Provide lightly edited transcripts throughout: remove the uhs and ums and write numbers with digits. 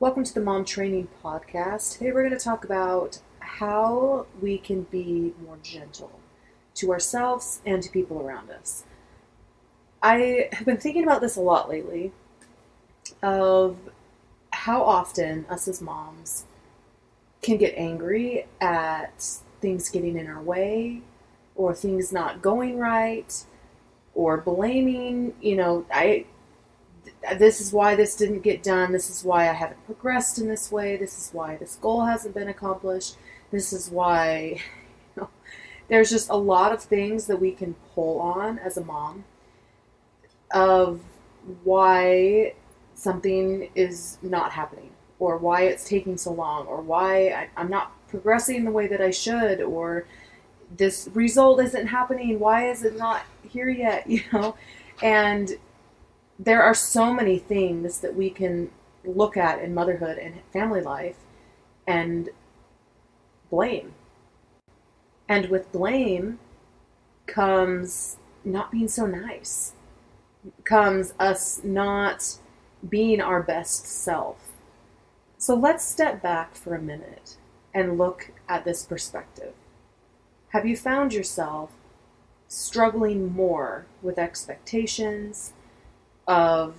Welcome to the Mom Training Podcast. Today we're going to talk about how we can be more gentle to ourselves and to people around us. I have been thinking about this a lot lately, of how often us as moms can get angry at things getting in our way or things not going right or blaming, this is why this didn't get done. This is why I haven't progressed in this way. This is why this goal hasn't been accomplished. This is why, there's just a lot of things that we can pull on as a mom of why something is not happening or why it's taking so long or why I'm not progressing the way that I should or this result isn't happening. Why is it not here yet? And there are so many things that we can look at in motherhood and family life and blame. And with blame comes not being so nice, comes us not being our best self. So let's step back for a minute and look at this perspective. Have you found yourself struggling more with expectations of,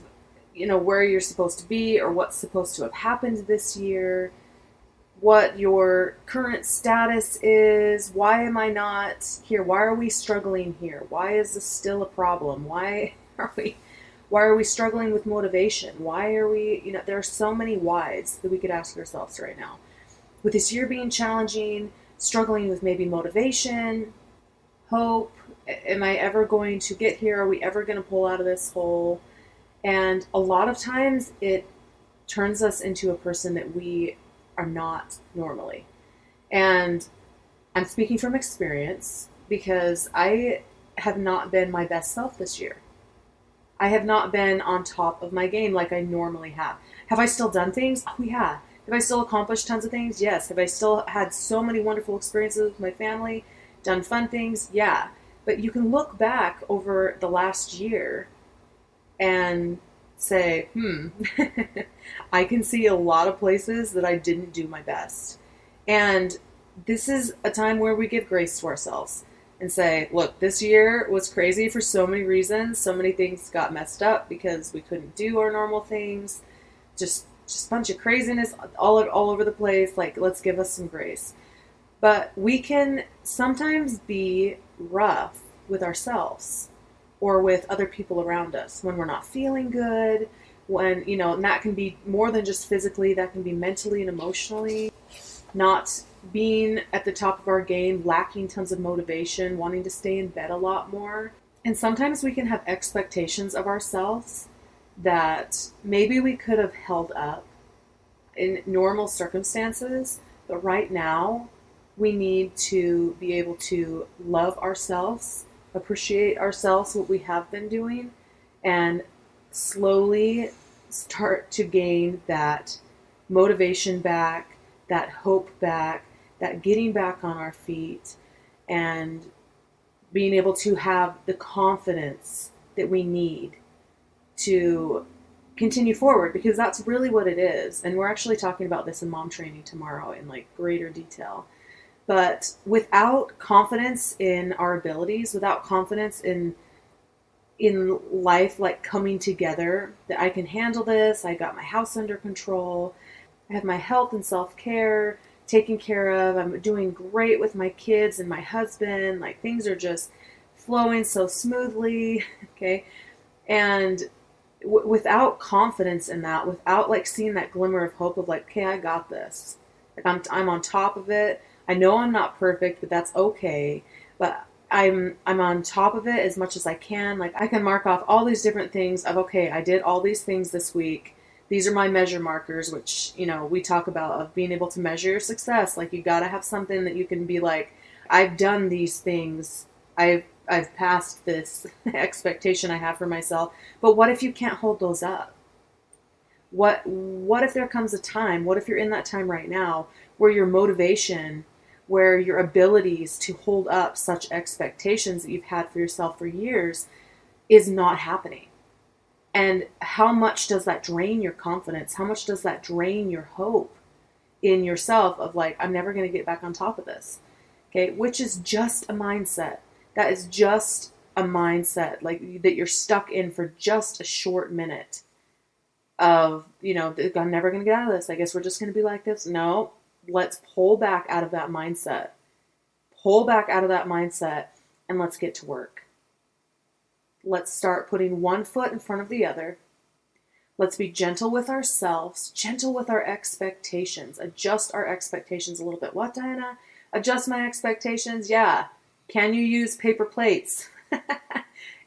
where you're supposed to be or what's supposed to have happened this year, what your current status is, why am I not here? Why are we struggling here? Why is this still a problem? Why are we struggling with motivation? Why are we, there are so many whys that we could ask ourselves right now. With this year being challenging, struggling with maybe motivation, hope, am I ever going to get here? Are we ever going to pull out of this hole? And a lot of times it turns us into a person that we are not normally. And I'm speaking from experience because I have not been my best self this year. I have not been on top of my game like I normally have. Have I still done things? Oh, yeah. Have I still accomplished tons of things? Yes. Have I still had so many wonderful experiences with my family? Done fun things? Yeah. But you can look back over the last year and say, I can see a lot of places that I didn't do my best. And this is a time where we give grace to ourselves and say, look, this year was crazy for so many reasons. So many things got messed up because we couldn't do our normal things. Just a bunch of craziness all over the place. Like, let's give us some grace. But we can sometimes be rough with ourselves or with other people around us when we're not feeling good, when, and that can be more than just physically, that can be mentally and emotionally, not being at the top of our game, lacking tons of motivation, wanting to stay in bed a lot more. And sometimes we can have expectations of ourselves that maybe we could have held up in normal circumstances, but right now we need to be able to love ourselves, appreciate ourselves, what we have been doing, and slowly start to gain that motivation back, that hope back, that getting back on our feet, and being able to have the confidence that we need to continue forward, because that's really what it is. And we're actually talking about this in mom training tomorrow in greater detail. But without confidence in our abilities, without confidence in life coming together, that I can handle this, I got my house under control, I have my health and self-care taken care of, I'm doing great with my kids and my husband, things are just flowing so smoothly, okay? And without confidence in that, without seeing that glimmer of hope of okay, I got this. I'm on top of it. I know I'm not perfect, but that's okay. But I'm on top of it as much as I can. I can mark off all these different things of, okay, I did all these things this week. These are my measure markers, which, we talk about, of being able to measure your success. You got to have something that you can be I've done these things. I've passed this expectation I have for myself. But what if you can't hold those up? What if there comes a time, what if you're in that time right now where your motivation, where your abilities to hold up such expectations that you've had for yourself for years is not happening? And how much does that drain your confidence? How much does that drain your hope in yourself of like, I'm never going to get back on top of this? Okay, which is just a mindset. That is just a mindset, like that you're stuck in for just a short minute of, I'm never going to get out of this. I guess we're just going to be like this. No, let's pull back out of that mindset. Pull back out of that mindset and let's get to work. Let's start putting one foot in front of the other. Let's be gentle with ourselves, gentle with our expectations. Adjust our expectations a little bit. What, Diana? Adjust my expectations? Yeah. Can you use paper plates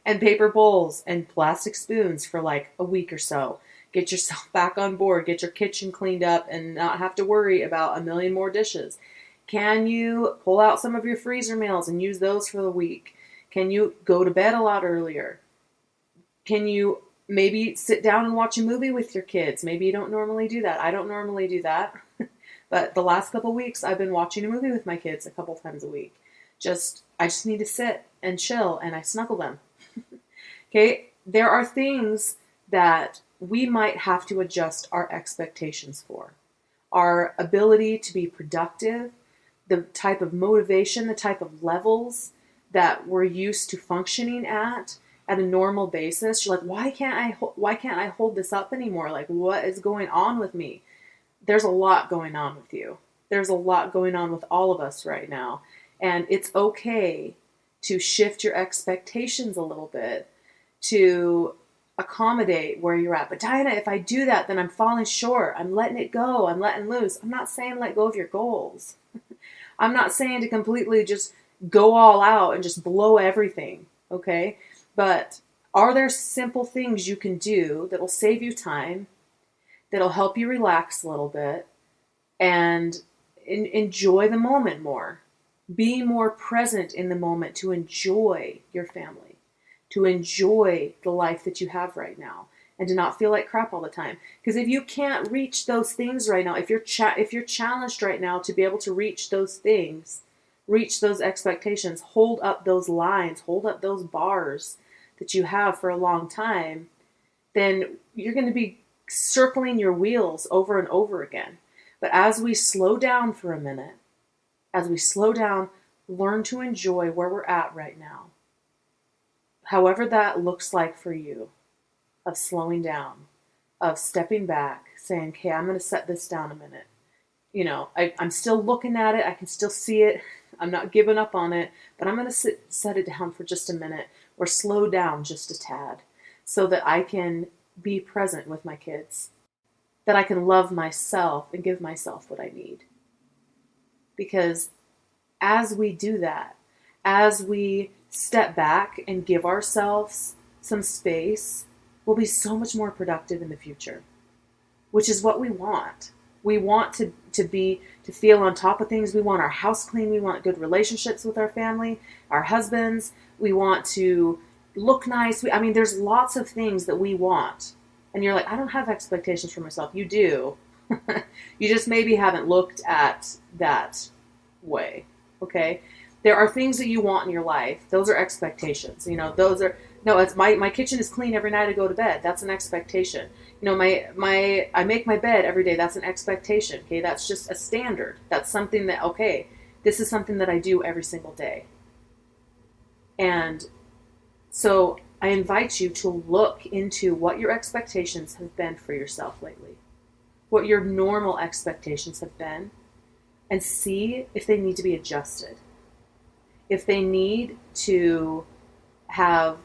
and paper bowls and plastic spoons for like a week or so? Get yourself back on board. Get your kitchen cleaned up and not have to worry about a million more dishes. Can you pull out some of your freezer meals and use those for the week? Can you go to bed a lot earlier? Can you maybe sit down and watch a movie with your kids? Maybe you don't normally do that. I don't normally do that. But the last couple of weeks, I've been watching a movie with my kids a couple times a week. I just need to sit and chill, and I snuggle them. Okay? There are things that we might have to adjust our expectations for. Our ability to be productive, the type of motivation, the type of levels that we're used to functioning at a normal basis. You're like, why can't I hold this up anymore? Like, what is going on with me? There's a lot going on with you. There's a lot going on with all of us right now. And it's okay to shift your expectations a little bit to accommodate where you're at. But Diana, if I do that, then I'm falling short. I'm letting it go. I'm letting loose. I'm not saying let go of your goals. I'm not saying to completely just go all out and just blow everything, okay? But are there simple things you can do that'll save you time, that'll help you relax a little bit, and enjoy the moment more? Be more present in the moment to enjoy your family, to enjoy the life that you have right now, and to not feel like crap all the time. Because if you can't reach those things right now, if you're challenged right now to be able to reach those things, reach those expectations, hold up those lines, hold up those bars that you have for a long time, then you're going to be circling your wheels over and over again. But as we slow down for a minute, as we slow down, learn to enjoy where we're at right now, however that looks like for you, of slowing down, of stepping back, saying, okay, I'm going to set this down a minute. I'm still looking at it. I can still see it. I'm not giving up on it, but I'm going to set it down for just a minute or slow down just a tad so that I can be present with my kids, that I can love myself and give myself what I need. Because as we do that, as we step back and give ourselves some space, we'll be so much more productive in the future, which is what we want. We want to feel on top of things. We want our house clean. We want good relationships with our family, our husbands. We want to look nice. There's lots of things that we want. And you're like, I don't have expectations for myself. You do. You just maybe haven't looked at that way. Okay? There are things that you want in your life. Those are expectations. It's my kitchen is clean every night I go to bed. That's an expectation. I make my bed every day. That's an expectation. Okay? That's just a standard. That's something that, okay, this is something that I do every single day. And so I invite you to look into what your expectations have been for yourself lately, what your normal expectations have been, and see if they need to be adjusted. If they need to have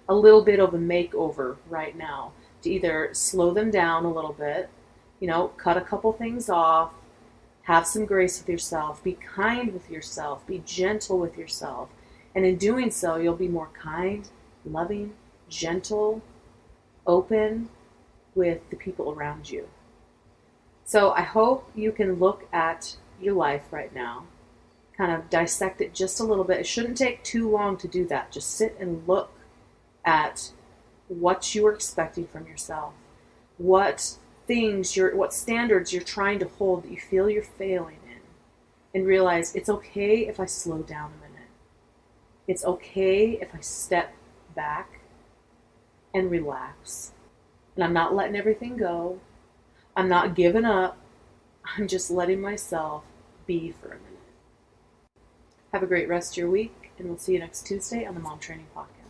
a little bit of a makeover right now, to either slow them down a little bit, cut a couple things off, have some grace with yourself, be kind with yourself, be gentle with yourself. And in doing so, you'll be more kind, loving, gentle, open with the people around you. So I hope you can look at your life right now, kind of dissect it just a little bit. It shouldn't take too long to do that. Just sit and look at what you're expecting from yourself, what standards you're trying to hold that you feel you're failing in, and realize it's okay if I slow down a minute. It's okay if I step back and relax. And I'm not letting everything go. I'm not giving up. I'm just letting myself be for a minute. Have a great rest of your week, and we'll see you next Tuesday on the Mom Training Podcast.